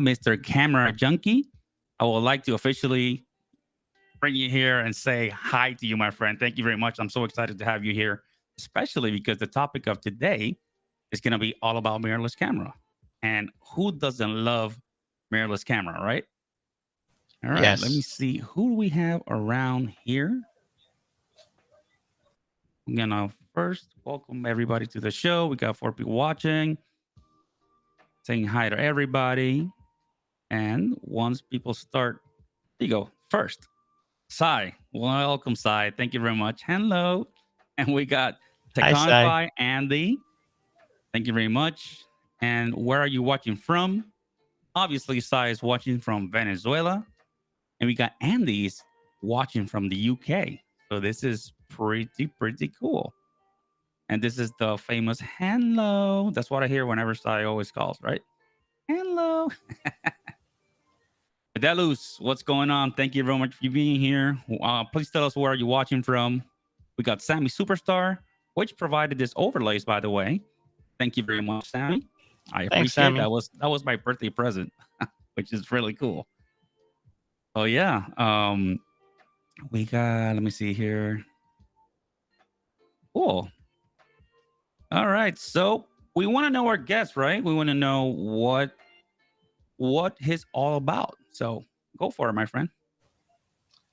Mr. Camera Junkie. I would like to officially bring you here and say hi to you, my friend. Thank you very much. I'm so excited to have you here, especially because the topic of today is going to be all about mirrorless camera. And who doesn't love mirrorless camera, right? All right, let me Yes. see who do we have around here. I'm gonna first welcome everybody to the show. We got 4 people watching, saying hi to everybody. And once people start, there you go. First, Sai. Welcome, Sai. Thank you very much. Hello. And we got Hi, Sai. Teconify, Andy. Thank you very much. And where are you watching from? Obviously, Sai is watching from Venezuela. And we got Andy's watching from the UK. So this is pretty cool. And this is the famous hello. That's what I hear whenever Sai always calls, right? Hello. Delus, what's going on? Thank you very much for being here. Please tell us where you're watching from. We got Sammy Superstar, which provided this overlays, by the way. Thank you very much, Sammy. I Thanks, appreciate it. Sammy. That was my birthday present, which is really cool. Oh yeah. We got. Let me see here. Cool. All right. So we want to know our guest, right? We want to know what he's all about. So go for it, my friend.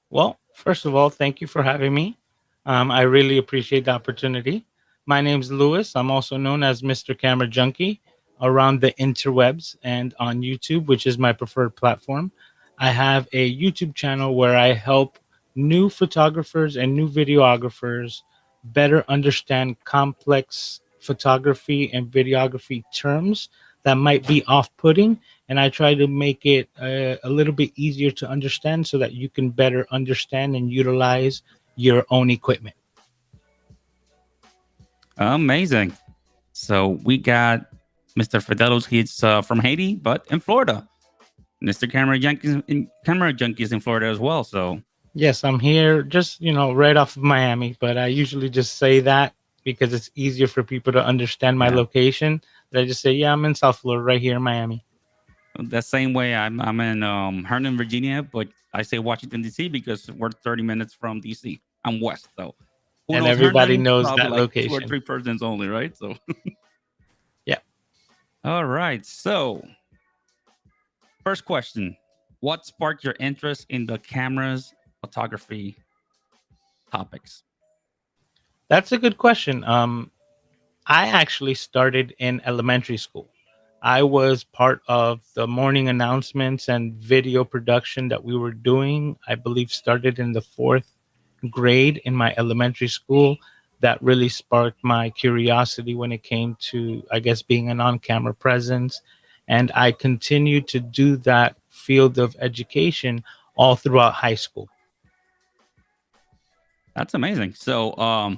Well, first of all, thank you for having me. I really appreciate the opportunity. My name's Lewis. I'm also known as Mr. Camera Junkie around the interwebs and on YouTube, which is my preferred platform. I have a YouTube channel where I help new photographers and new videographers better understand complex photography and videography terms that might be off putting. And I try to make it a little bit easier to understand so that you can better understand and utilize your own equipment. Amazing. So we got Mr. Fidelos. He's from Haiti, but in Florida. Mr. Camera Junkies in Florida as well. So Yes, I'm here just, right off of Miami, but I usually just say that because it's easier for people to understand my yeah, location. That I just say, yeah, I'm in South Florida, right here in Miami. the same way I'm in Herndon, Virginia, but I say Washington D.C. because we're 30 minutes from D.C. I'm west, so who And knows everybody Herndon? knows Probably that like two or location. three persons only, right? So Yeah. all right. So first question: what sparked your interest in the cameras photography topics? That's a good question. I actually started in elementary school. I was part of the morning announcements and video production that we were doing. I believe started in the fourth grade in my elementary school. That really sparked my curiosity when it came to, I guess, being an on camera presence. And I continued to do that field of education all throughout high school. That's amazing. So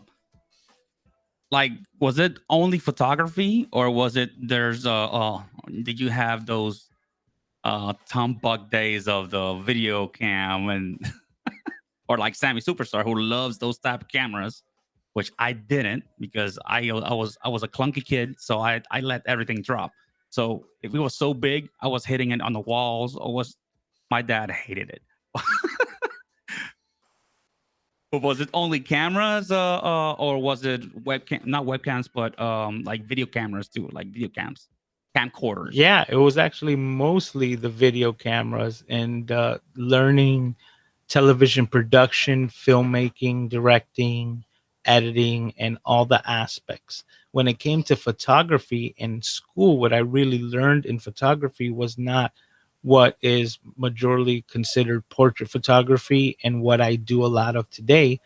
like was it only photography or was it there's did you have those Tom Buck days of the video cam and or like Sammy Superstar who loves those type of cameras, which I didn't because I was a clunky kid, so I let everything drop. So if it was so big, I was hitting it on the walls. Or was my dad hated it. But was it only cameras, or was it webcam? Not webcams, but like video cameras too, like video cams, camcorders. Yeah, it was actually mostly the video cameras and learning television production, filmmaking, directing, editing, and all the aspects. When it came to photography in school, what I really learned in photography was not what is majorly considered portrait photography and what I do a lot of today,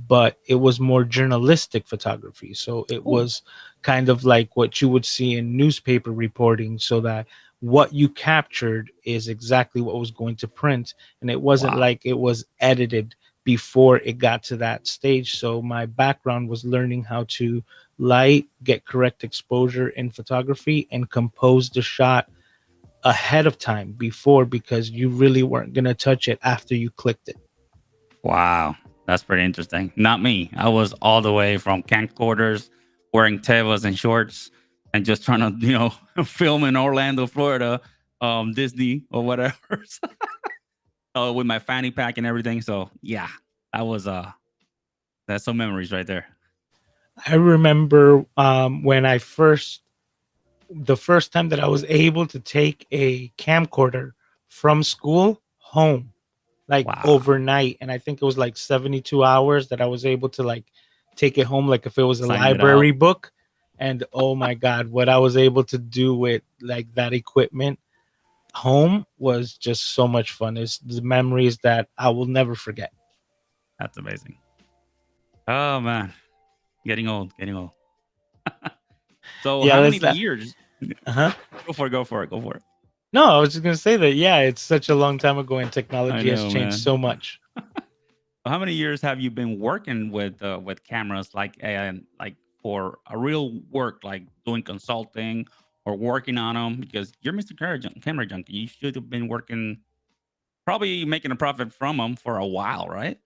but it was more journalistic photography. So it Oh, was kind of like what you would see in newspaper reporting, so that what you captured is exactly what was going to print. And it wasn't wow, like it was edited before it got to that stage. So my background was learning how to light, get correct exposure in photography, and compose the shot ahead of time before, because you really weren't going to touch it after you clicked it. wow, that's pretty interesting. Not me. I was all the way from camcorders, wearing tevas and shorts, and just trying to film in Orlando, Florida, Disney or whatever. With my fanny pack and everything. So yeah, that was that's some memories right there. I remember when the first time that I was able to take a camcorder from school home, like Wow. overnight. And I think it was like 72 hours that I was able to like take it home, like if it was a Sign it out. library book. And oh my God, what I was able to do with like that equipment home was just so much fun. It's the memories that I will never forget. That's amazing. Oh man, getting old, getting old. So Yeah, how many let's. years? Uh-huh. Go for it. Go for it. Go for it. No, I was just gonna say that. Yeah, it's such a long time ago, and I technology has know, changed man. so much. How many years have you been working with cameras, like and like for a real work, like doing consulting or working on them? Because you're Mr. Camera Junkie. You should have been working, probably making a profit from them for a while, right?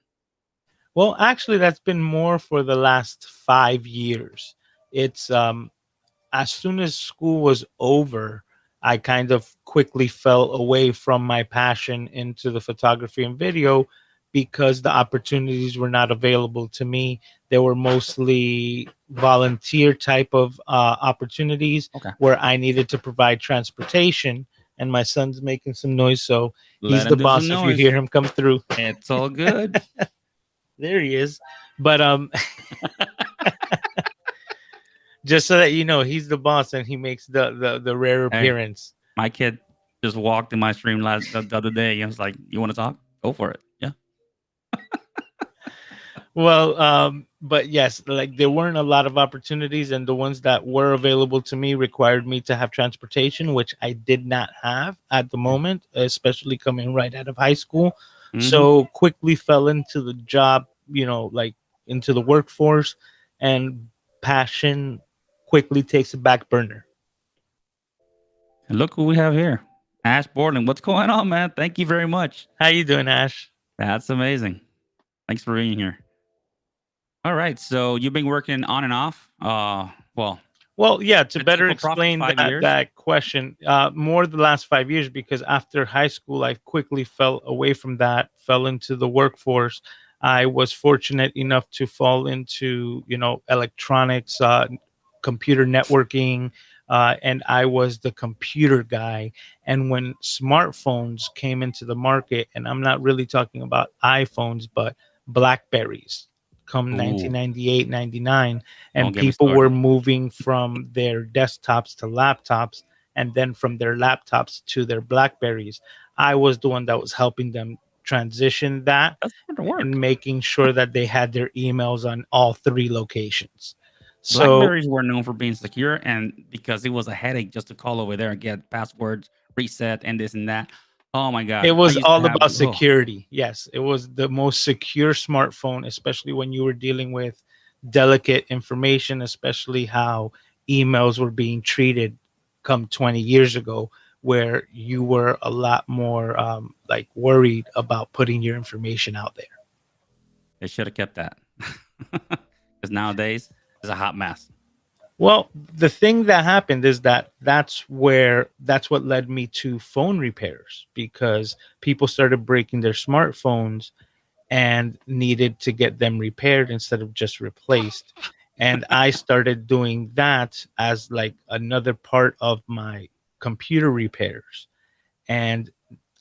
Well, actually, that's been more for the last 5 years. It's as soon as school was over, I kind of quickly fell away from my passion into the photography and video because the opportunities were not available to me. They were mostly volunteer type of opportunities Okay. where I needed to provide transportation. And my son's making some noise, so he's Let the him do some boss if you hear noise. him come through. It's all good. There he is. But just so that you know, he's the boss and he makes the rare Hey, appearance. my kid just walked in my stream the other day. I was like, "You want to talk? Go for it." Yeah. Well, but yes, like there weren't a lot of opportunities, and the ones that were available to me required me to have transportation, which I did not have at the moment, especially coming right out of high school. Mm-hmm. So quickly fell into the job, like into the workforce, and passion quickly takes a back burner. And look who we have here, Ash Borland. What's going on, man? Thank you very much. How you doing, Ash? That's amazing. Thanks for being here. All right. So you've been working on and off. Well, Well, yeah, to let's say better for profit explain 5 years. that question, more the last 5 years, because after high school, I quickly fell away from that, fell into the workforce. I was fortunate enough to fall into, electronics, computer networking, and I was the computer guy. And when smartphones came into the market, and I'm not really talking about iPhones, but Blackberries come Ooh, 1998, 99, don't and get me people were started. moving from their desktops to laptops and then from their laptops to their Blackberries. I was the one that was helping them transition that That's hard to and work. making sure that they had their emails on all three locations. So Blackberries were known for being secure, and because it was a headache just to call over there and get passwords reset and this and that. Oh my it god, I was used to all have. about Oh, security. Yes, it was the most secure smartphone, especially when you were dealing with delicate information, especially how emails were being treated come 20 years ago, where you were a lot more like worried about putting your information out there. they should have kept that. Because nowadays it's a hot mess. Well, the thing that happened is that that's what led me to phone repairs because people started breaking their smartphones and needed to get them repaired instead of just replaced. And I started doing that as like another part of my computer repairs. And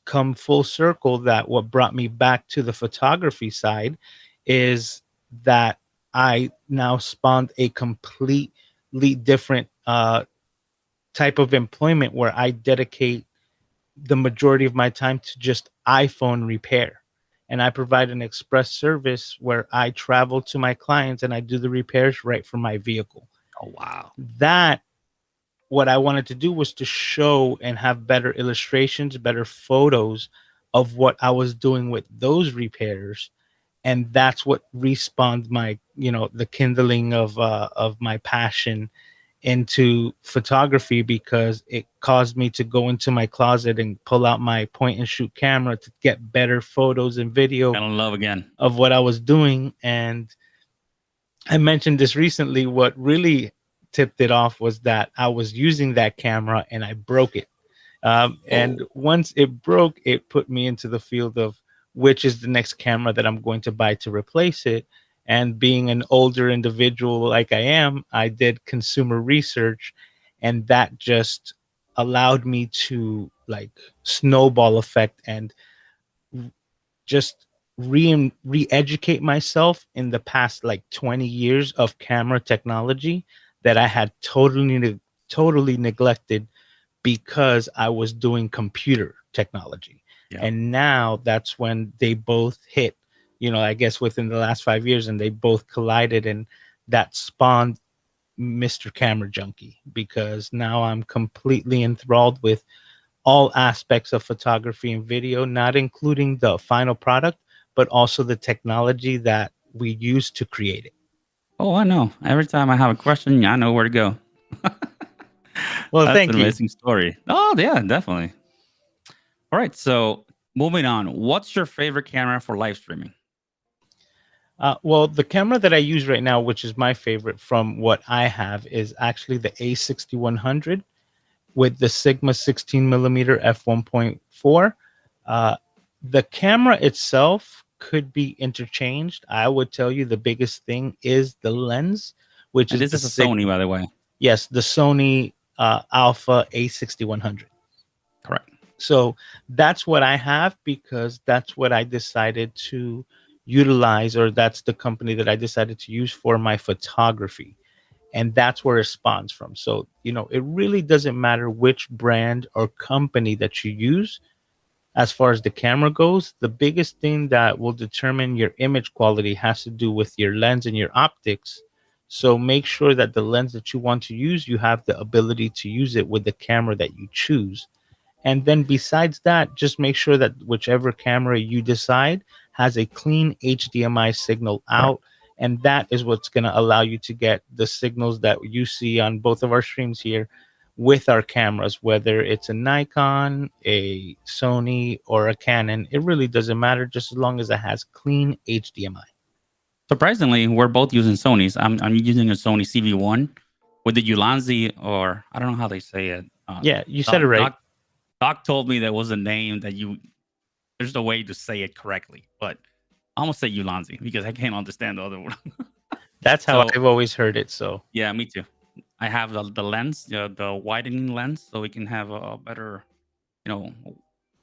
come full circle, that what brought me back to the photography side is that I now spawned a completely different type of employment where I dedicate the majority of my time to just iPhone repair. And I provide an express service where I travel to my clients and I do the repairs right from my vehicle. Oh wow, That what I wanted to do was to show and have better illustrations, better photos of what I was doing with those repairs. And that's what respawned my, the kindling of my passion into photography because it caused me to go into my closet and pull out my point and shoot camera to get better photos and video fell in love again. of what I was doing. And I mentioned this recently. What really tipped it off was that I was using that camera and I broke it. And Oh, once it broke, it put me into the field of which is the next camera that I'm going to buy to replace it. And being an older individual like I am, I did consumer research, and that just allowed me to like snowball effect and just re-educate myself in the past like 20 years of camera technology that I had totally neglected because I was doing computer technology. yeah. And now that's when they both hit, I guess within the last 5 years, and they both collided, and that spawned Mr. Camera Junkie, because now I'm completely enthralled with all aspects of photography and video, not including the final product, but also the technology that we use to create it. Oh, I know. Every time I have a question, I know where to go. Well, That's an thank you. amazing story. Oh, yeah, definitely. All right. So moving on, what's your favorite camera for live streaming? Well, the camera that I use right now, which is my favorite from what I have, is actually the A6100 with the Sigma 16 millimeter f1.4. Uh, the camera itself could be interchanged. I would tell you the biggest thing is the lens, which And is this the is a Sony, Sigma. by the way. Yes, the Sony Alpha A6100. Correct. So that's what I have because that's what I decided to utilize, or that's the company that I decided to use for my photography. And that's where it spawns from. So, it really doesn't matter which brand or company that you use as far as the camera goes. The biggest thing that will determine your image quality has to do with your lens and your optics. So make sure that the lens that you want to use, you have the ability to use it with the camera that you choose. And then besides that, just make sure that whichever camera you decide has a clean HDMI signal Correct. out. And that is what's going to allow you to get the signals that you see on both of our streams here with our cameras, whether it's a Nikon, a Sony, or a Canon. It really doesn't matter just as long as it has clean HDMI. Surprisingly, we're both using Sony's. I'm using a Sony CV1 with the Ulanzi, or I don't know how they say it. Yeah, you said Doc, it right. Doc Doc told me there was a name that you there's a way to say it correctly, but I'm gonna say Ulanzi because I can't understand the other one. That's how So I've always heard it. So, yeah, me too. I have the lens, the widening lens, so we can have a better,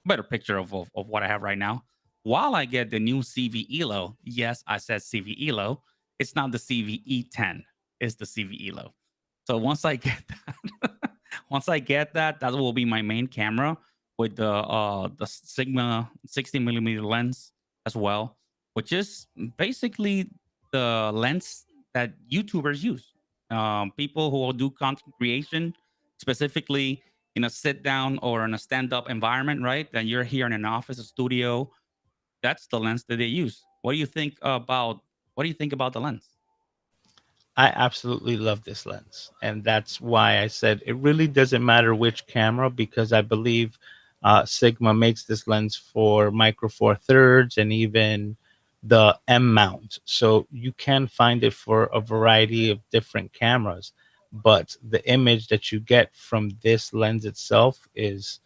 better picture of what I have right now. While I get the new CV Elo, yes, I said CV Elo. It's not the CVE10. It's the CV Elo. So once I get that, once I get that, that will be my main camera with the Sigma 60 millimeter lens as well, which is basically the lens that YouTubers use. People who will do content creation, specifically in a sit down or in a stand up environment, right? Then you're here in an office, a studio. That's the lens that they use. What do you think about the lens? I absolutely love this lens. And that's why I said it really doesn't matter which camera, because I believe Sigma makes this lens for micro four thirds and even the M mount. So you can find it for a variety of different cameras. But the image that you get from this lens itself is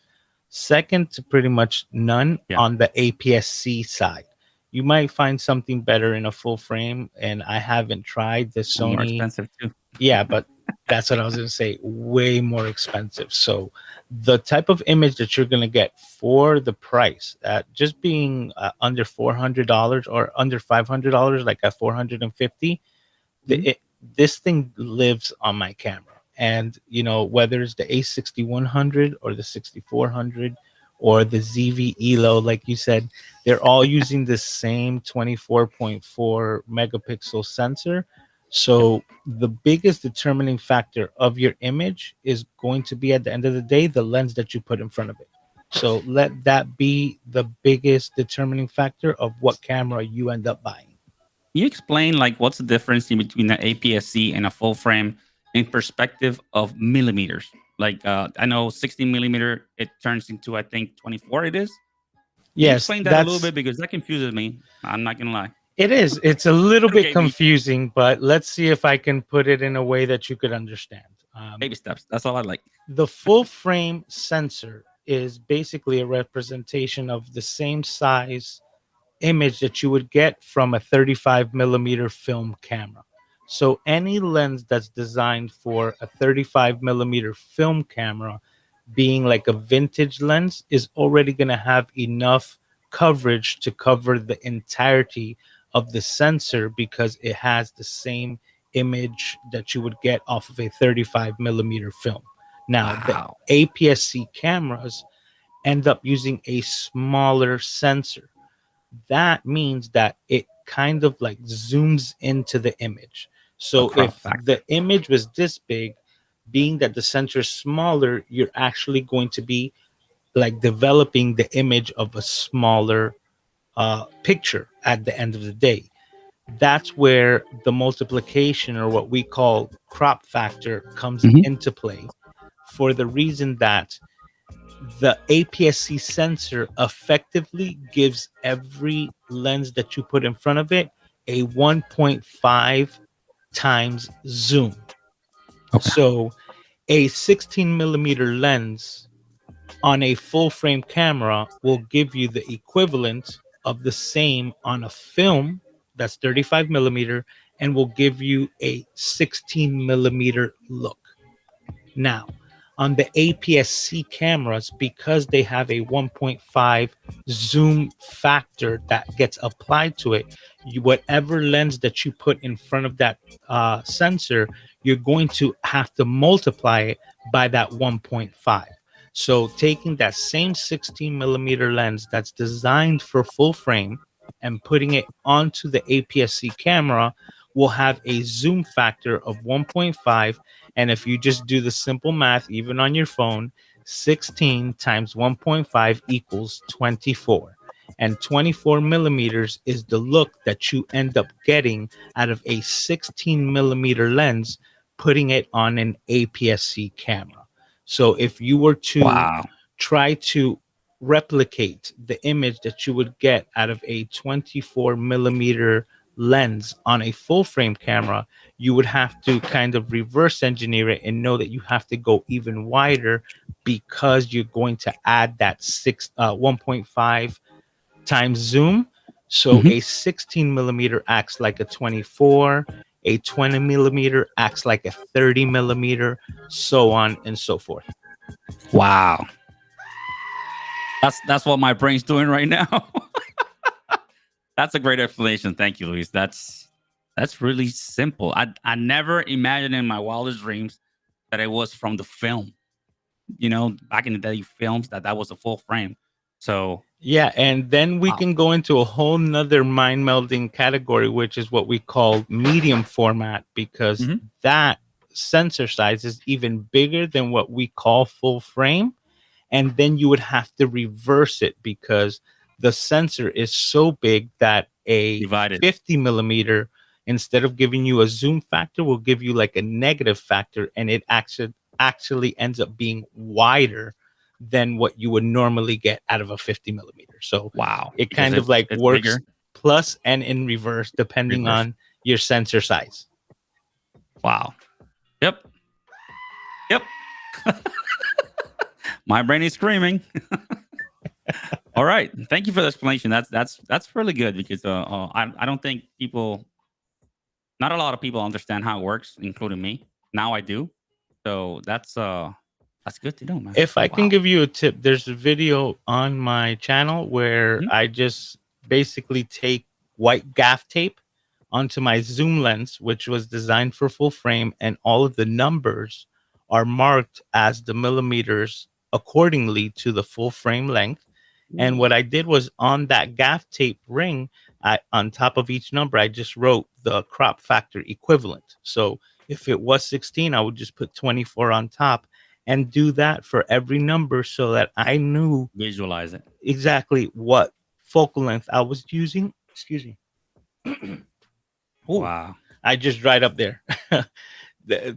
second to pretty much none Yeah, on the APS-C side. You might find something better in a full frame, and I haven't tried the and more Sony. expensive too. Yeah, but that's what I was going to say. Way more expensive. So the type of image that you're going to get for the price, just being under $400 or under $500, like at 450, Mhm. this thing lives on my camera. And whether it's the A6100 or the 6400 or the ZV Elo, like you said, they're all using the same 24.4 megapixel sensor. Yep. So the biggest determining factor of your image is going to be, at the end of the day, the lens that you put in front of it. So let that be the biggest determining factor of what camera you end up buying. You explain like what's the difference in between an APS-C and a full frame in perspective of millimeters. Like I know 60 millimeter, it turns into I think 24. It is. Can you Yes, explain that a little that's bit because that confuses me. I'm not gonna lie. it is. It's a little bit Educate me. confusing, but let's see if I can put it in a way that you could understand. Baby steps. That's all I like. The full frame sensor is basically a representation of the same size image that you would get from a 35 millimeter film camera. So any lens that's designed for a 35 millimeter film camera, being like a vintage lens, is already going to have enough coverage to cover the entirety of the sensor because it has the same image that you would get off of a 35 millimeter film. Now, the Wow. APS-C cameras end up using a smaller sensor. That means that it kind of like zooms into the image. A So crop if factor. the image was this big, being that the sensor is smaller, you're actually going to be like developing the image of a smaller picture at the end of the day. That's where the multiplication, or what we call crop factor, comes Hmm. into play, for the reason that the APS-C sensor effectively gives every lens that you put in front of it a 1.5 times zoom. Okay. So a 16 millimeter lens on a full frame camera will give you the equivalent of the same on a film that's 35 millimeter, and will give you a 16 millimeter look. Now, on the APS-C cameras, because they have a 1.5 zoom factor that gets applied to it, whatever lens that you put in front of that sensor, you're going to have to multiply it by that 1.5. So, taking that same 16 millimeter lens that's designed for full frame and putting it onto the APS-C camera will have a zoom factor of 1.5. And if you just do the simple math, even on your phone, 16 times 1.5 equals 24. And 24 millimeters is the look that you end up getting out of a 16 millimeter lens, putting it on an APS-C camera. So if you were to Wow. try to replicate the image that you would get out of a 24 millimeter lens on a full frame camera, you would have to kind of reverse engineer it and know that you have to go even wider, because you're going to add that 1.5 times zoom. So Hmm. a 16 millimeter acts like a 24, a 20 millimeter acts like a 30 millimeter, so on and so forth. Wow. That's what my brain's doing right now. That's a great explanation. Thank you, Luis. That's really simple. I never imagined in my wildest dreams that it was from the film. Back in the day, films that was a full frame. So Yeah, and then we wow. can go into a whole nother mind melding category, which is what we call medium format, because Hmm. that sensor size is even bigger than what we call full frame. And then you would have to reverse it, because the sensor is so big that a Divided. 50 millimeter, instead of giving you a zoom factor, will give you like a negative factor, and it actually ends up being wider than what you would normally get out of a 50 millimeter. So Wow. it Because kind of it's like it's works bigger. plus and in reverse depending Reverse. on your sensor size. Wow. Yep. Yep. My brain is screaming. All right. Thank you for the explanation. That's really good because I don't think people, not a lot of people understand how it works, including me. Now I do. So that's good to know, man. If I can Wow. give you a tip, there's a video on my channel where Mhm. I just basically take white gaff tape onto my zoom lens, which was designed for full frame, and all of the numbers are marked as the millimeters accordingly to the full frame length. And what Ooh, I did was, on that gaff tape ring, on top of each number, I just wrote the crop factor equivalent. So if it was 16, I would just put 24 on top, and do that for every number, so that I knew visualize it. exactly what focal length I was using. Excuse me. Oh, Wow. I just dried up there.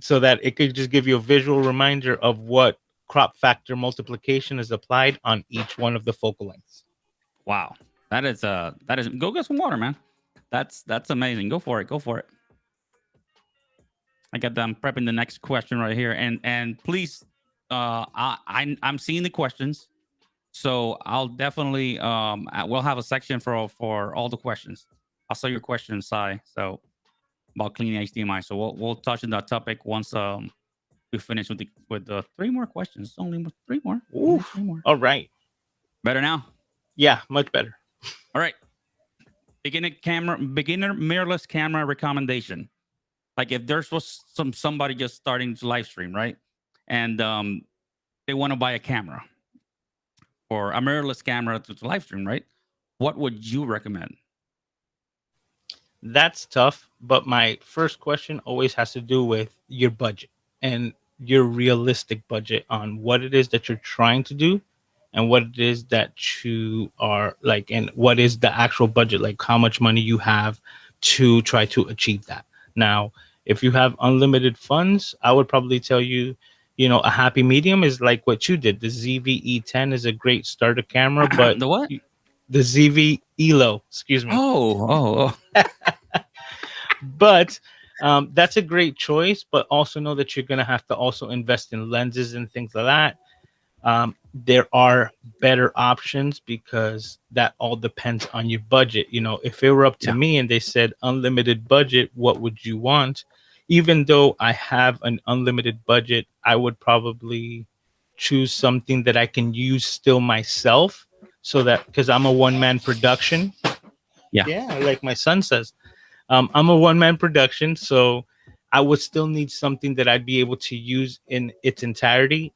So that it could just give you a visual reminder of what crop factor multiplication is applied on each one of the focal lengths. Wow. That is go get some water, man. That's amazing. Go for it. Go for it. I got them prepping the next question right here. And please I'm seeing the questions. So I'll definitely we'll have a section for all the questions. I saw your question, Sai. So about cleaning HDMI. So we'll touch on that topic once we finish with the three more questions. Only three more. Only three Oof. more. All right. Better now. Yeah, much better. All right. Beginner mirrorless camera recommendation. Like if there's was somebody just starting to live stream, right? And they want to buy a camera or a mirrorless camera to live stream, right? What would you recommend? That's tough, but my first question always has to do with your budget and your realistic budget on what it is that you're trying to do and what it is that you are like, and what is the actual budget, like how much money you have to try to achieve that. Now, if you have unlimited funds, I would probably tell you, a happy medium is like what you did. The ZVE10 is a great starter camera, but The what? the ZV Elo, excuse me. Oh. But that's a great choice, but also know that you're going to have to also invest in lenses and things like that. There are better options because that all depends on your budget. If it were up to Yeah. me and they said unlimited budget, what would you want? Even though I have an unlimited budget, I would probably choose something that I can use still myself, so that, because I'm a one-man production. Yeah. Yeah, like my son says, I'm a one-man production, so I would still need something that I'd be able to use in its entirety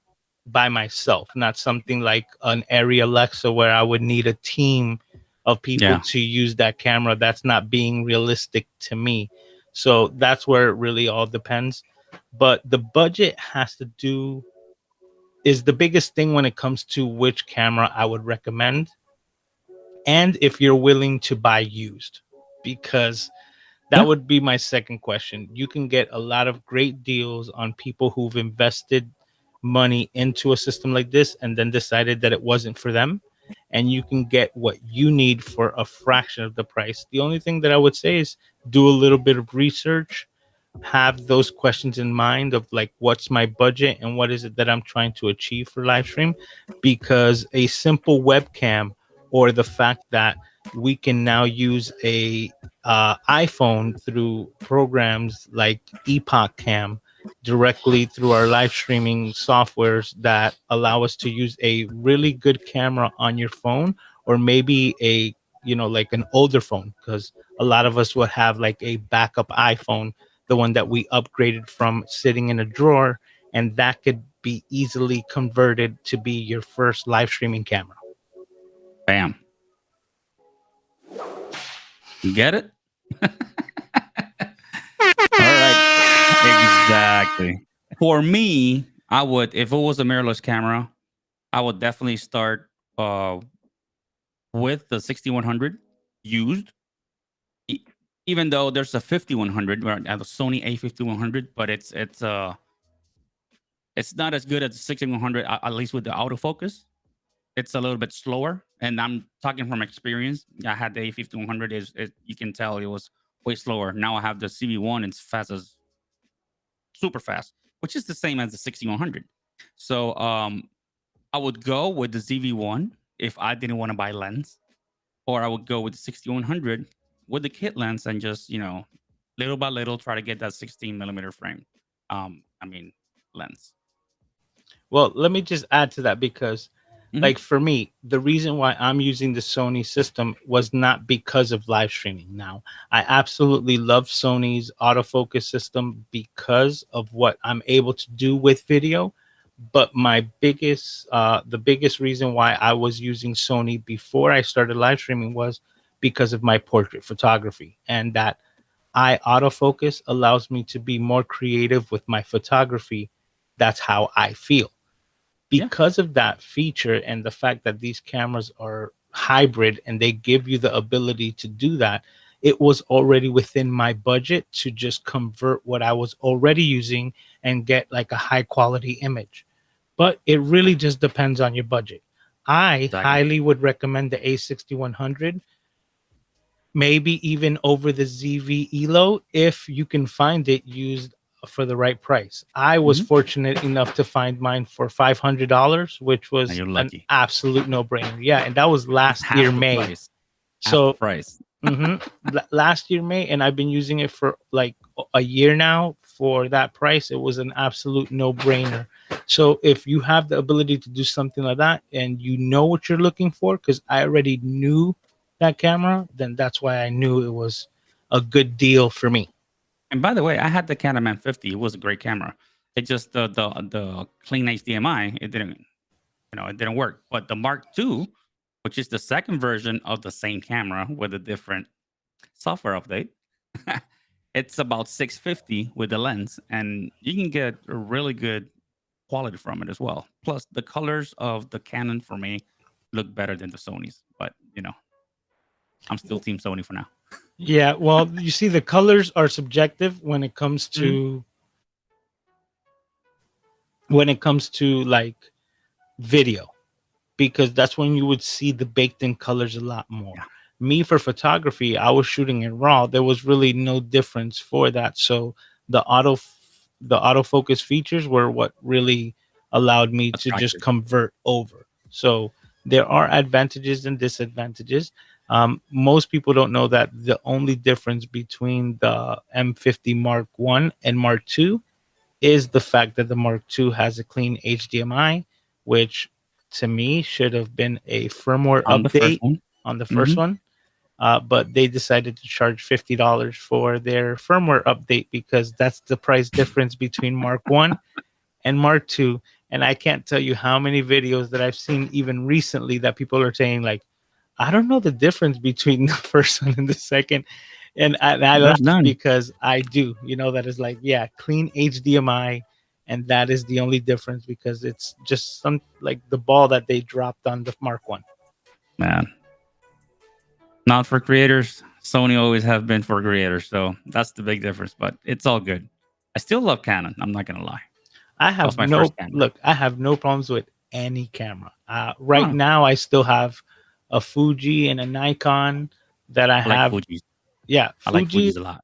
by myself, not something like an Area Alexa where I would need a team of people Yeah. to use that camera. That's not being realistic to me. So that's where it really all depends. But the budget has to do is the biggest thing when it comes to which camera I would recommend, and if you're willing to buy used, because that Yeah. would be my second question. You can get a lot of great deals on people who've invested money into a system like this and then decided that it wasn't for them. And you can get what you need for a fraction of the price. The only thing that I would say is do a little bit of research, have those questions in mind of like, what's my budget and what is it that I'm trying to achieve for live stream, because a simple webcam, or the fact that we can now use a iPhone through programs like Epoch Cam directly through our live streaming softwares that allow us to use a really good camera on your phone, or maybe a, like an older phone, because a lot of us would have like a backup iPhone, the one that we upgraded from sitting in a drawer, and that could be easily converted to be your first live streaming camera. Bam. You get it? All right. Exactly. For me, I would, if it was a mirrorless camera, I would definitely start uh, with the 6100 used. E- Even though there's a 5100, where I have a Sony A5100, but it's not as good as the 6100, at least with the autofocus. It's a little bit slower, and I'm talking from experience. I had the A5100. You can tell it was way slower. Now I have the CV1. It's fast as super fast, which is the same as the 6100. So I would go with the ZV1 if I didn't want to buy lens, or I would go with the 6100 with the kit lens and just little by little try to get that 16 millimeter frame. I mean lens. Well, let me just add to that, because Hmm. like for me, the reason why I'm using the Sony system was not because of live streaming. Now, I absolutely love Sony's autofocus system because of what I'm able to do with video. But the biggest reason why I was using Sony before I started live streaming was because of my portrait photography, and that eye autofocus allows me to be more creative with my photography. That's how I feel. Yeah, Because of that feature and the fact that these cameras are hybrid and they give you the ability to do that, it was already within my budget to just convert what I was already using and get like a high quality image. But it really just depends on your budget. I exactly. highly would recommend the A6100, maybe even over the ZV Elo if you can find it used for the right price. I was Mhm. fortunate enough to find mine for $500, which Now was you're an lucky. absolute no brainer. Yeah, and that was It's last year half the May. price. Half the So price. last year May, and I've been using it for like a year now. For that price, it was an absolute no brainer. So if you have the ability to do something like that, and you know what you're looking for, because I already knew that camera, then that's why I knew it was a good deal for me. And by the way, I had the Canon 50. It was a great camera. It just the clean HDMI, it didn't, it didn't work. But the Mark II, which is the second version of the same camera with a different software update, it's about 650 with the lens, and you can get a really good quality from it as well. Plus, the colors of the Canon for me look better than the Sony's. But I'm still Team Sony for now. Yeah, well, you see, the colors are subjective Mhm. when it comes to like video, because that's when you would see the baked in colors a lot more. Yeah, Me, for photography, I was shooting in raw. There was really no difference for that. So the autofocus features were what really allowed me to just attractive. convert over. So there are advantages and disadvantages. Most people don't know that the only difference between the M50 Mark One and Mark Two is the fact that the Mark II has a clean HDMI, which to me should have been a firmware On the first update one. on the first Hmm. one. But they decided to charge $50 for their firmware update because that's the price difference between Mark One and Mark Two. And I can't tell you how many videos that I've seen even recently that people are saying like, I don't know the difference between the first one and the second. And I There's laugh none. because I do. That is like, yeah, clean HDMI, and that is the only difference because it's just some like the ball that they dropped on the Mark One. Man, not for creators. Sony always have been for creators, so that's the big difference. But it's all good. I still love Canon. I'm not gonna lie. I That was have my first no camera. look. I have no problems with any camera. Right Huh. now, I still have a Fuji and a Nikon that I I like have. Fuji's. Yeah, I like Fuji Fuji's a lot.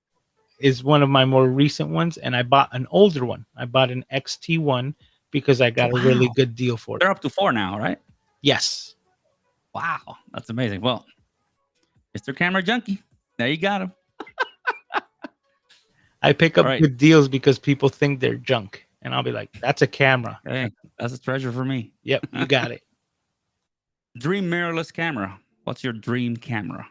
is one of my more recent ones, and I bought an older one. I bought an XT1 because I Oh got a really wow, good deal for it. they're up to 4 now, right? Yes, Wow, that's amazing. Well, Mr. Camera Junkie, there you got him. I pick All up right. good deals because people think they're junk, and I'll be like, "That's a camera." Hey, that's a treasure for me. Yep, you got it. Dream mirrorless camera. What's your dream camera?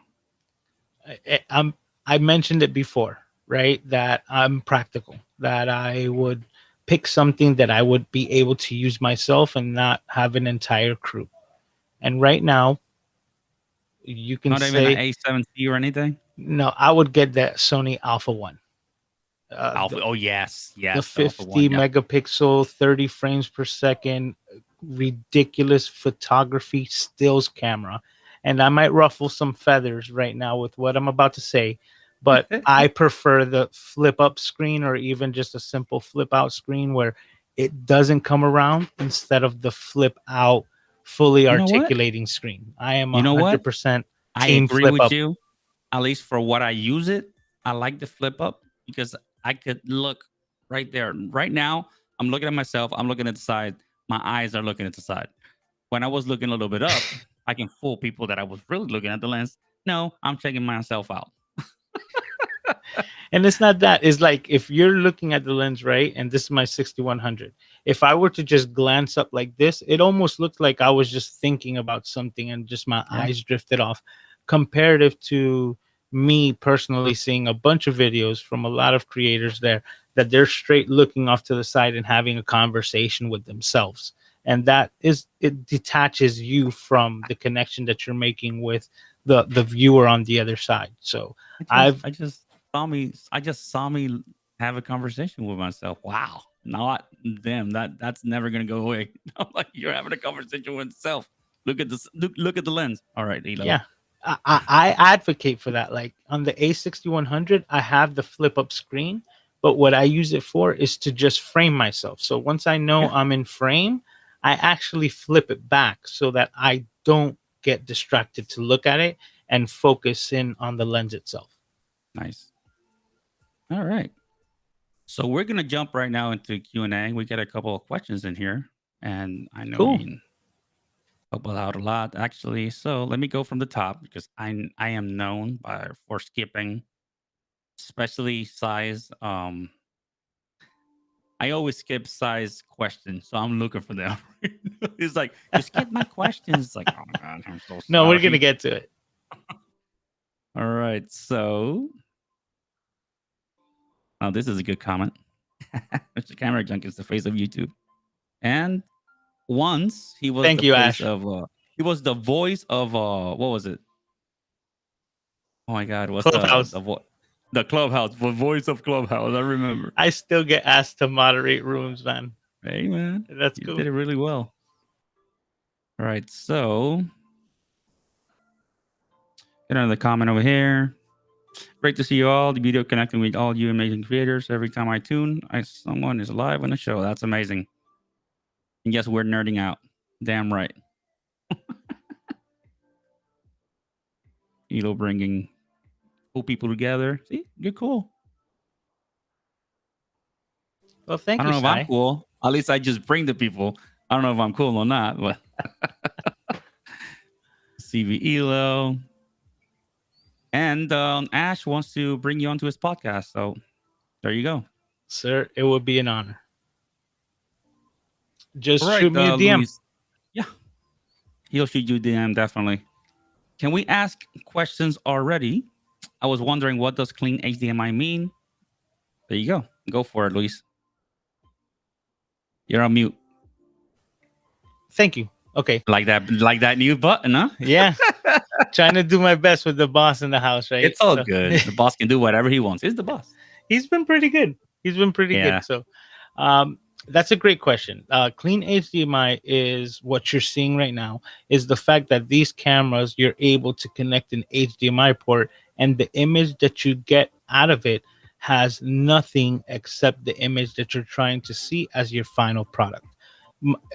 I mentioned it before, right? That I'm practical. That I would pick something that I would be able to use myself and not have an entire crew. And right now, you can Not even an say A7C or anything? no. I would get that Sony Alpha One. Uh, Alpha. Oh yes, the yes, the Alpha 50 One. Yeah. megapixel, 30 frames per second, ridiculous photography stills camera. And I might ruffle some feathers right now with what I'm about to say, but I prefer the flip up screen or even just a simple flip out screen where it doesn't come around instead of the flip out fully You know what? articulating screen. I am You know what? 100% I team agree flip with up. you. At least for what I use it, I like the flip up because I could look right there. Right now, I'm looking at myself. I'm looking at the side. My eyes are looking at the side. When I was looking a little bit up, I can fool people that I was really looking at the lens. No, I'm checking myself out. And it's not that. It's like if you're looking at the lens, right? And this is my 6100. If I were to just glance up like this, it almost looked like I was just thinking about something and just my Yeah. eyes drifted off. Comparative to me personally seeing a bunch of videos from a lot of creators there that they're straight looking off to the side and having a conversation with themselves. And that is it detaches you from the connection that you're making with the viewer on the other side. So I just I've I just I just saw me have a conversation with myself. Wow. Not them. That's never gonna go away. I'm like, you're having a conversation with yourself. Look at this. Look at the lens. All right, Elo. Yeah, I advocate for that. Like on the A6100, I have the flip up screen, but what I use it for is to just frame myself. So once I know Yeah. I'm in frame, I actually flip it back so that I don't get distracted to look at it and focus in on the lens itself. Nice. All right. So we're gonna jump right now into Q&A. We got a couple of questions in here, and I know Cool. we help out a lot actually. So let me go from the top because I am known by for skipping, especially size. I always skip size questions, so I'm looking for them. It's like you skip my questions. It's like, oh my god, I'm so No, we're gonna sorry. get to it. All right, so oh, this is a good comment. Mr. Camera Junkie is the face of YouTube, and once he was Thank the you, face Ash. of he was the voice of what was it? Oh my god, what's Clubhouse. the Clubhouse, the voice of Clubhouse. I remember. I still get asked to moderate rooms, man. Hey man, That's you cool. did it really well. All right, so get another comment over here. Great to see you all. The video connecting with all you amazing creators. Every time I tune, someone is live on the show. That's amazing. And yes, we're nerding out. Damn right. Elo bringing cool people together. See, you're cool. Well, thank I you, don't know if I'm Sai. cool. At least I just bring the people. I don't know if I'm cool or not, but CV Elo. And Ash wants to bring you onto his podcast. So there you go. Sir, it would be an honor. Just All right, shoot me a DM. Luis. Yeah, he'll shoot you DM definitely. Can we ask questions already? I was wondering, what does clean HDMI mean? There you go. Go for it, Luis. You're on mute. Thank you. Okay. Like that new button, huh? Yeah. Trying to do my best with the boss in the house, right? It's all good. The boss can do whatever he wants. He's the boss. He's been pretty good. Yeah. So, that's a great question. Clean HDMI is what you're seeing right now. Is the fact that these cameras you're able to connect an HDMI port, and the image that you get out of it has nothing except the image that you're trying to see as your final product.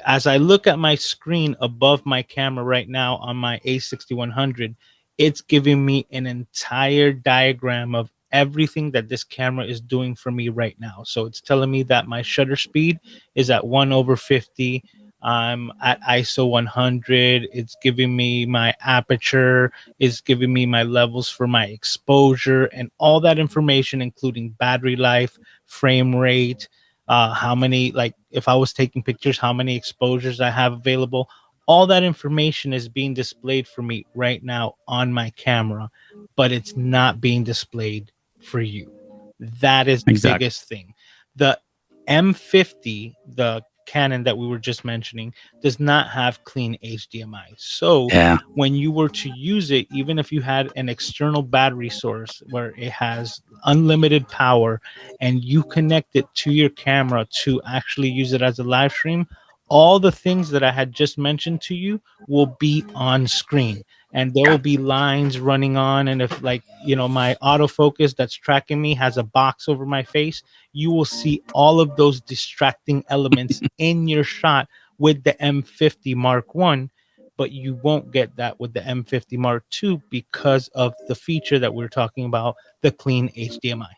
As I look at my screen above my camera right now on my A6100, it's giving me an entire diagram of everything that this camera is doing for me right now. So it's telling me that my shutter speed is at 1/50. I'm at ISO 100. It's giving me my aperture. It's giving me my levels for my exposure and all that information, including battery life, frame rate, how many, like if I was taking pictures, how many exposures I have available. All that information is being displayed for me right now on my camera, but it's not being displayed for you. That is the Exactly. biggest thing. The M50, the Canon that we were just mentioning, does not have clean HDMI. So Yeah. when you were to use it, even if you had an external battery source where it has unlimited power and you connect it to your camera to actually use it as a live stream, all the things that I had just mentioned to you will be on screen, and there will be lines running on. And if, like, my autofocus that's tracking me has a box over my face, you will see all of those distracting elements in your shot with the M50 Mark 1, but you won't get that with the M50 Mark 2 because of the feature that we're talking about, the clean HDMI.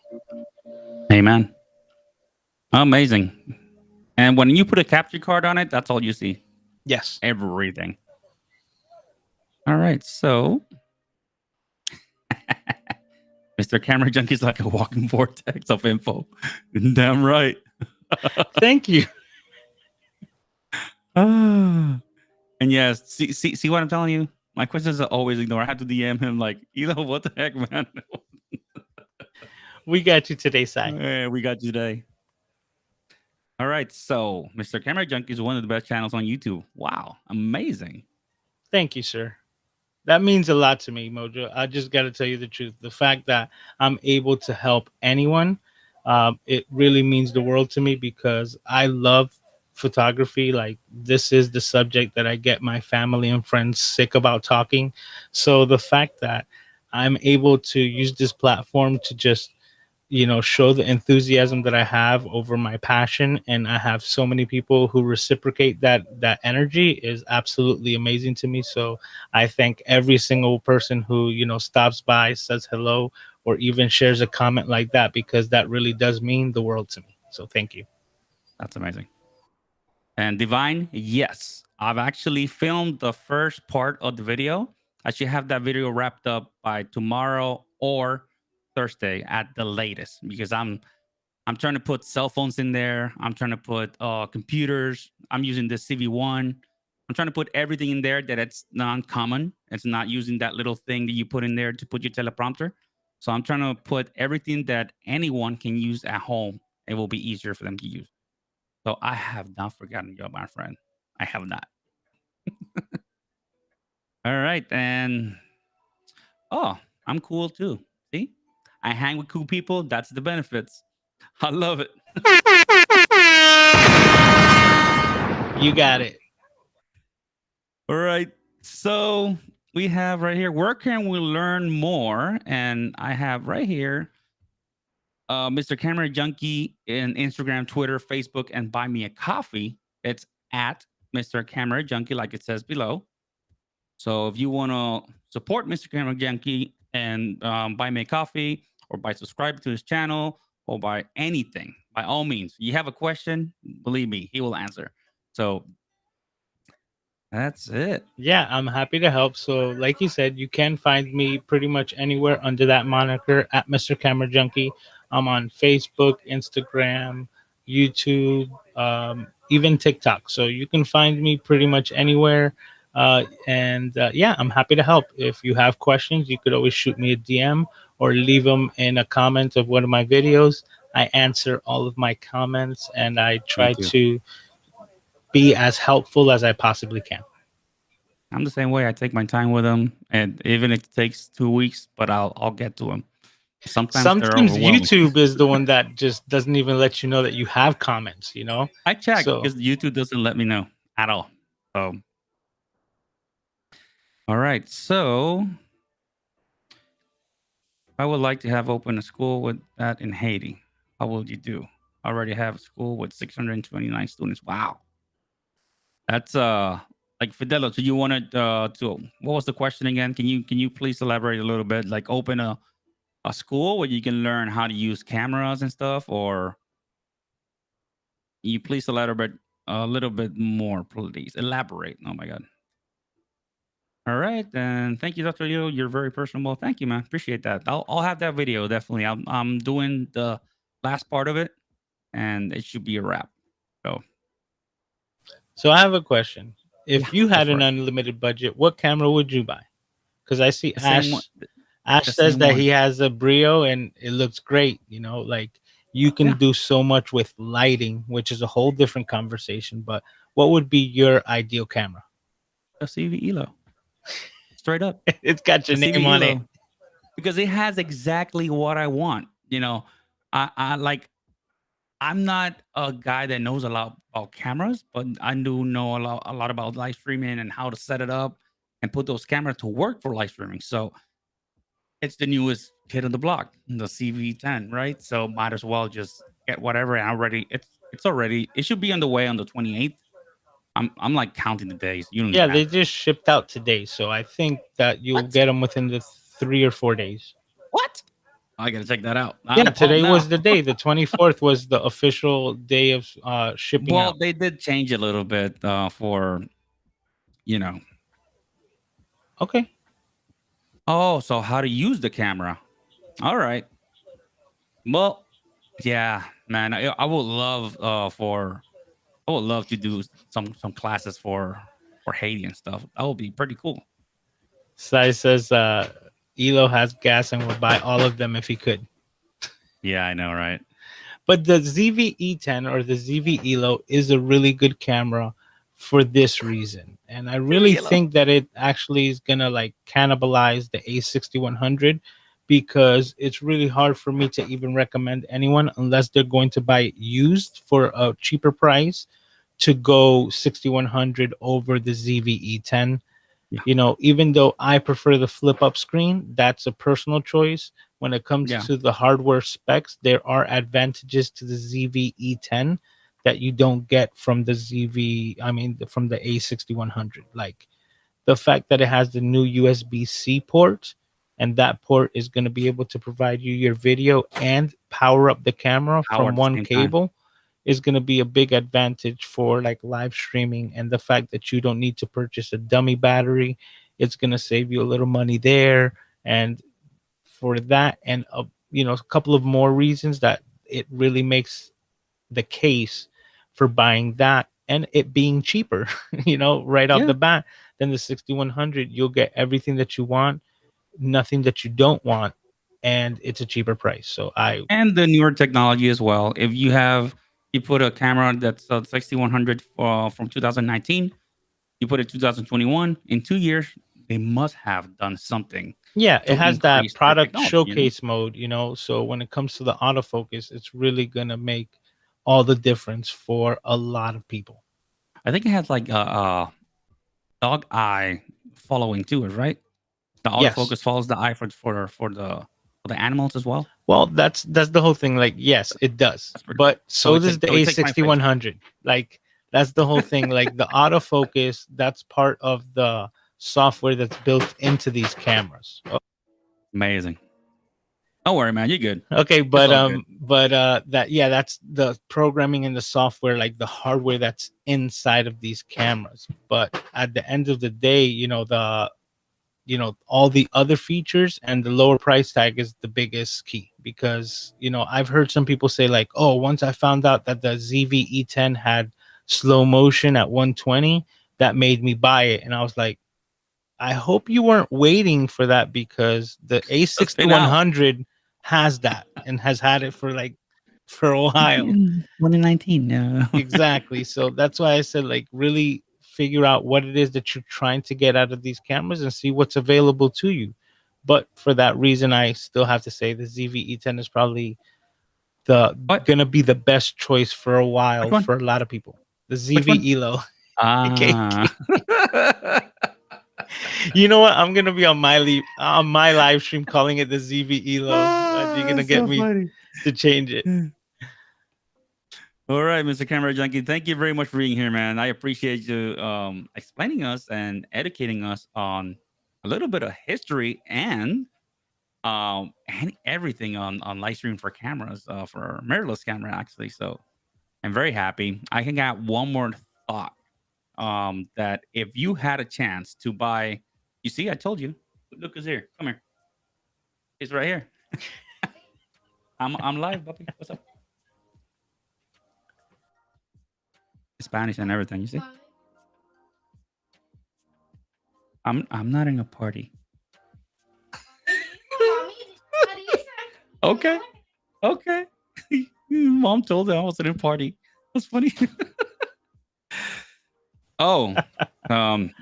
Amen. Amazing. And when you put a capture card on it, that's all you see. Yes. Everything. All right. So Mr. Camera Junkie is like a walking vortex of info. Damn right. Thank you. And yes, see what I'm telling you? My questions are always ignored. I have to DM him like, what the heck, man? We got you today, Sai. Yeah, we got you today. All right. So Mr. Camera Junkie is one of the best channels on YouTube. Wow. Amazing. Thank you, sir. That means a lot to me, Mojo. I just got to tell you the truth. The fact that I'm able to help anyone, it really means the world to me, because I love photography. Like, this is the subject that I get my family and friends sick about talking. So the fact that I'm able to use this platform to just show the enthusiasm that I have over my passion, and I have so many people who reciprocate that energy, is absolutely amazing to me. So I thank every single person who stops by, says hello, or even shares a comment like that, because that really does mean the world to me. So thank you. That's amazing. And Divine, yes, I've actually filmed the first part of the video. I should have that video wrapped up by tomorrow or Thursday at the latest, because I'm trying to put cell phones in there. I'm trying to put computers. I'm using the CV1. I'm trying to put everything in there that it's non-common. It's not using that little thing that you put in there to put your teleprompter. So I'm trying to put everything that anyone can use at home. It will be easier for them to use. So I have not forgotten you, my friend. I have not. All right, and oh, I'm cool too. See, I hang with cool people. That's the benefits. I love it. You got it. All right. So we have right here, where can we learn more? And I have right here Mr. Camera Junkie in Instagram, Twitter, Facebook, and Buy Me a Coffee. It's at Mr. Camera Junkie, like it says below. So if you want to support Mr. Camera Junkie and buy me a coffee, or by subscribing to his channel, or by anything, by all means, you have a question, believe me, he will answer. So that's it. Yeah, I'm happy to help. So, like you said, you can find me pretty much anywhere under that moniker at Mr. Camera Junkie. I'm on Facebook, Instagram, YouTube, even TikTok. So you can find me pretty much anywhere. And yeah, I'm happy to help. If you have questions, you could always shoot me a DM or leave them in a comment of one of my videos. I answer all of my comments, and I Me try too. to be as helpful as I possibly can. I'm the same way. I take my time with them, and even if it takes 2 weeks, but I'll get to them. Sometimes they're Sometimes overwhelming. YouTube is the one that just doesn't even let you know that you have comments, you know? I check So, because YouTube doesn't let me know at all. So, all right. So, I would like to have open a school with that in Haiti. How will you do? I already have a school with 629 students. Wow. That's like Fidelo. So you wanted to, what was the question again? Can you please elaborate a little bit? Like open a school where you can learn how to use cameras and stuff, or you please elaborate a little bit more, please. Elaborate. Oh my god. All right, and thank you, Dr. Leo. You're very personable. Thank you, man. Appreciate that. I'll have that video definitely. I'm doing the last part of it, and it should be a wrap. So so I have a question. yeah, If you go had for an it. unlimited budget, what camera would you buy? Because I see The same one. Ash The says same that one. he has a Brio and it looks great. You know, like you can Yeah, do so much with lighting, which is a whole different conversation. But what would be your ideal camera? the CV Elo. Straight up, It's got your the name CV on it. Elo, because it has exactly what I want. I like. I'm not a guy that knows a lot about cameras, but I do know a lot about live streaming and how to set it up and put those cameras to work for live streaming. So it's the newest kid on the block, the CV10, right? So might as well just get whatever. And already, it's already, it should be on the way on the 28th. I'm like counting the days. You don't Yeah, even they have just shipped out today. So I think that you'll what? get them within the 3 or 4 days. What? I gotta check that out. Yeah, I'm pumped today now. was the day. The 24th was the official day of shipping Well, out. they did change a little bit for you know. Okay. Oh, so how to use the camera? All right. Well, yeah, man. I would love I would love to do some classes for Haiti and stuff. That would be pretty cool. Sai says Elo has gas and would buy all of them if he could. Yeah, I know, right? But the ZV-E10 or the ZV Elo is a really good camera for this reason. And I really Yellow. think that it actually is going to like cannibalize the A6100, because it's really hard for me to even recommend anyone unless they're going to buy it used for a cheaper price to go 6100 over the ZV-E10. Yeah, You know, even though I prefer the flip up screen, that's a personal choice. When it comes yeah, to the hardware specs, there are advantages to the ZV-E10 that you don't get from the from the A6100. Like the fact that it has the new USB-C port, and that port is going to be able to provide you your video and power up the camera Power from at the one same time. cable, is going to be a big advantage for like live streaming, and the fact that you don't need to purchase a dummy battery, it's going to save you a little money there. And for that and a couple of more reasons, that it really makes the case for buying that and it being cheaper, right off Yeah. the bat than the 6100. You'll get everything that you want, nothing that you don't want, and it's a cheaper price. So I And the newer technology as well. If you put a camera that's 6100 from 2019, you put it 2021, in 2 years, they must have done something Yeah, it to has that increase their product technology, you know? showcase mode, so when it comes to the autofocus, it's really gonna make all the difference for a lot of people. I think it has like a dog eye following to it, right? The Yes. autofocus follows the eye for the animals as well. Well, that's the whole thing. Like, yes, it does, That's pretty cool. but so does the So it takes my face. A6100. Like, that's the whole thing. Like, the autofocus, that's part of the software that's built into these cameras. Amazing. Don't worry, man. You're good. Okay, It's but all good. that yeah, that's the programming and the software, like the hardware that's inside of these cameras. But at the end of the day, all the other features and the lower price tag is the biggest key, because I've heard some people say like, oh, once I found out that the ZV-E10 had slow motion at 120, that made me buy it. And I was like, I hope you weren't waiting for that, because the Let's spin out. A6100 has that and has had it for a while. In 2019. No. Exactly. So that's why I said, like, really figure out what it is that you're trying to get out of these cameras and see what's available to you. But for that reason, I still have to say the ZV-E10 is probably the What? gonna be the best choice for a Which while one? for a lot of people. The Which one? ZV-ELO. Okay. Ah. You know what? I'm gonna be on my live stream calling it the ZV-ELO. You're gonna That's get so me funny. to change it. All right, Mr. Camera Junkie. Thank you very much for being here, man. I appreciate you explaining us and educating us on a little bit of history and everything on live streaming for cameras, for mirrorless camera actually. So I'm very happy. I can got one more thought. That if you had a chance to buy, you see, I told you, look is here. Come here. It's right here. I'm live, puppy. What's up? Spanish and everything. You see, I'm not in a party. Okay, okay. Mom told her I wasn't in a party. That's funny. Oh, um,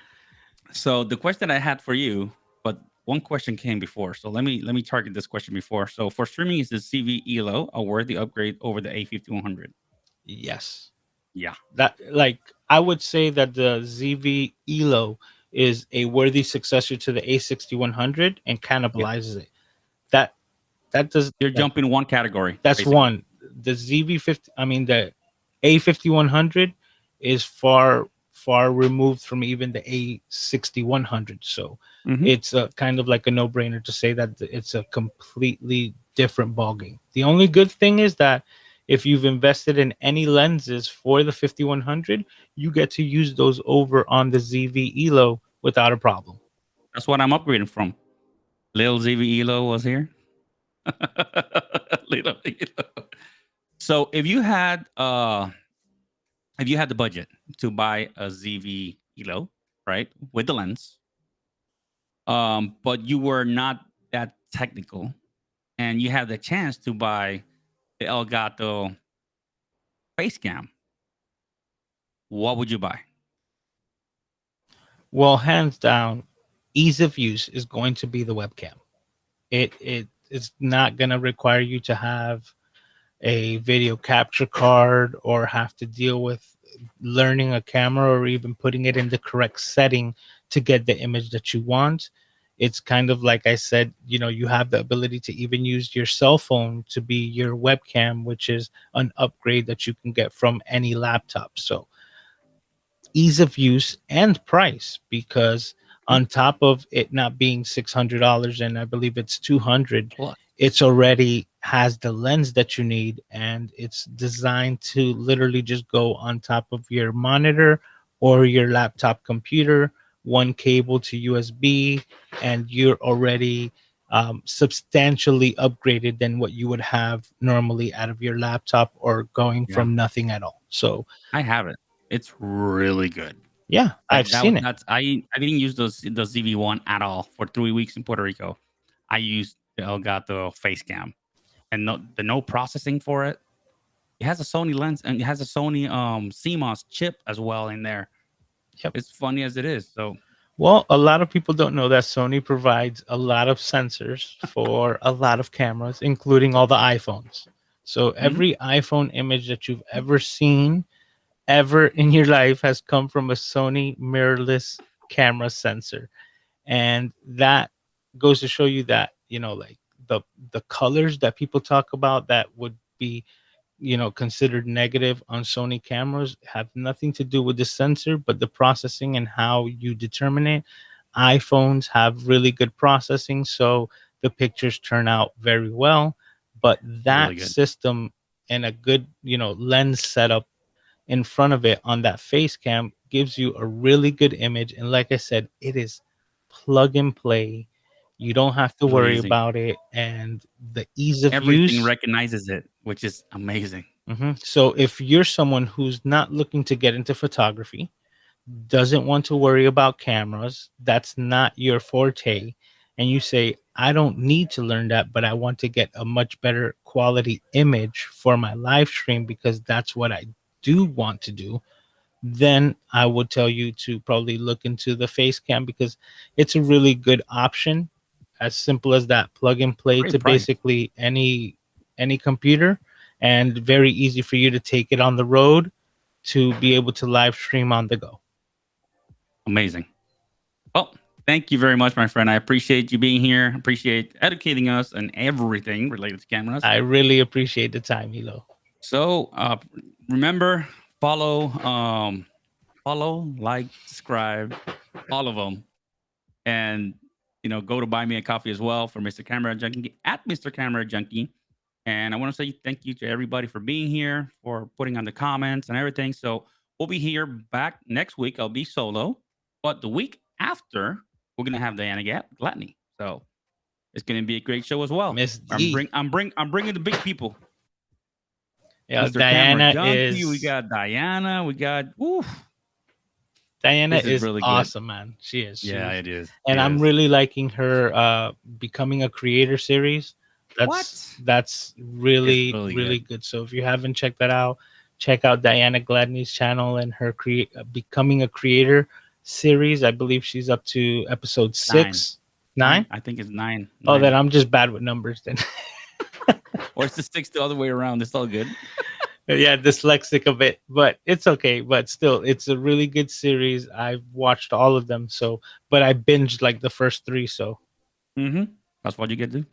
so the question I had for you, but one question came before. So let me target this question before. So for streaming, is the CV ELO a worthy upgrade over the A5100? Yes. Yeah. That, like, I would say that the ZV-ELO is a worthy successor to the A6100 and Yep. cannibalizes it. That that does You're like jumping one category, that's basically. one. The ZV-50, I mean the A5100 is far removed from even the A6100. So Hmm. it's a kind of like a no-brainer to say that it's a completely different ballgame. The only good thing is that if you've invested in any lenses for the 5100, you get to use those over on the ZV-ELO without a problem. That's what I'm upgrading from. Lil ZV ELO was here. Lil ELO. So if you had the budget to buy a ZV ELO, right, with the lens, but you were not that technical, and you had the chance to buy the Elgato face cam, what would you buy? Well, hands down, ease of use is going to be the webcam. It is not going to require you to have a video capture card or have to deal with learning a camera or even putting it in the correct setting to get the image that you want. It's kind of like I said, you have the ability to even use your cell phone to be your webcam, which is an upgrade that you can get from any laptop. So ease of use and price, because On top of it not being $600, and I believe it's 200, Plus. it's already has the lens that you need, and it's designed to literally just go on top of your monitor or your laptop computer, one cable to USB, and you're already substantially upgraded than what you would have normally out of your laptop or going Yeah, from nothing at all. So I have it. It's really good. yeah, I've seen it. That's I didn't use the ZV-1 at all for 3 weeks in Puerto Rico. I used the Elgato face cam and no processing for it. It has a Sony lens and it has a Sony CMOS chip as well in there. Yep. It's funny as it is. So Well, a lot of people don't know that Sony provides a lot of sensors for a lot of cameras, including all the iPhones. So mhm, every iPhone image that you've ever seen ever in your life has come from a Sony mirrorless camera sensor. And that goes to show you that, like the colors that people talk about that would be considered negative on Sony cameras have nothing to do with the sensor, but the processing and how you determine it. iPhones have really good processing, so the pictures turn out very well. But really that good. system and a good, lens setup in front of it on that face cam gives you a really good image. And like I said, it is plug and play. You don't have to Really worry easy. about it, and the ease of Everything use. recognizes it, which is amazing. So if you're someone who's not looking to get into photography, doesn't want to worry about cameras, that's not your forte, and you say, I don't need to learn that, but I want to get a much better quality image for my live stream because that's what I do want to do, then I would tell you to probably look into the face cam because it's a really good option. As simple as that, plug and play Great to price. basically any computer, and very easy for you to take it on the road to be able to live stream on the go. Amazing. Well, thank you very much, my friend. I appreciate you being here. Appreciate educating us on everything related to cameras. I really appreciate the time, Hilo. So remember, follow, like, subscribe, all of them, and go to buy me a coffee as well for Mr. Camera Junkie at Mr. Camera Junkie. And I want to say thank you to everybody for being here, for putting on the comments and everything. So we'll be here back next week. I'll be solo, but the week after we're gonna have Diana Gladney. So it's gonna be a great show as well. Miss D. I'm bringing the big people. Yeah, Mr. Camera Junkie. We got Diana. We got. Woo, Diana this is is really good. awesome, man. She is. Yeah, it is. And It I'm is. really liking her becoming a creator series. What? That's It's really really really good. good. So if you haven't checked that out, check out Diana Gladney's channel and her becoming a creator series. I believe she's up to episode 9. 6, 9. I think it's 9. Oh, 9. then I'm just bad with numbers then. Or it's the 6 the other way around. It's all good. Yeah, dyslexic a bit, but it's okay. But still, it's a really good series. I've watched all of them, so but I binged like the first 3. So Mm-hmm. That's what you get to do.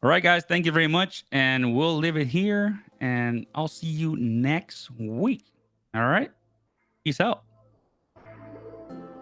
All right, guys. Thank you very much. And we'll leave it here. And I'll see you next week. All right. Peace out.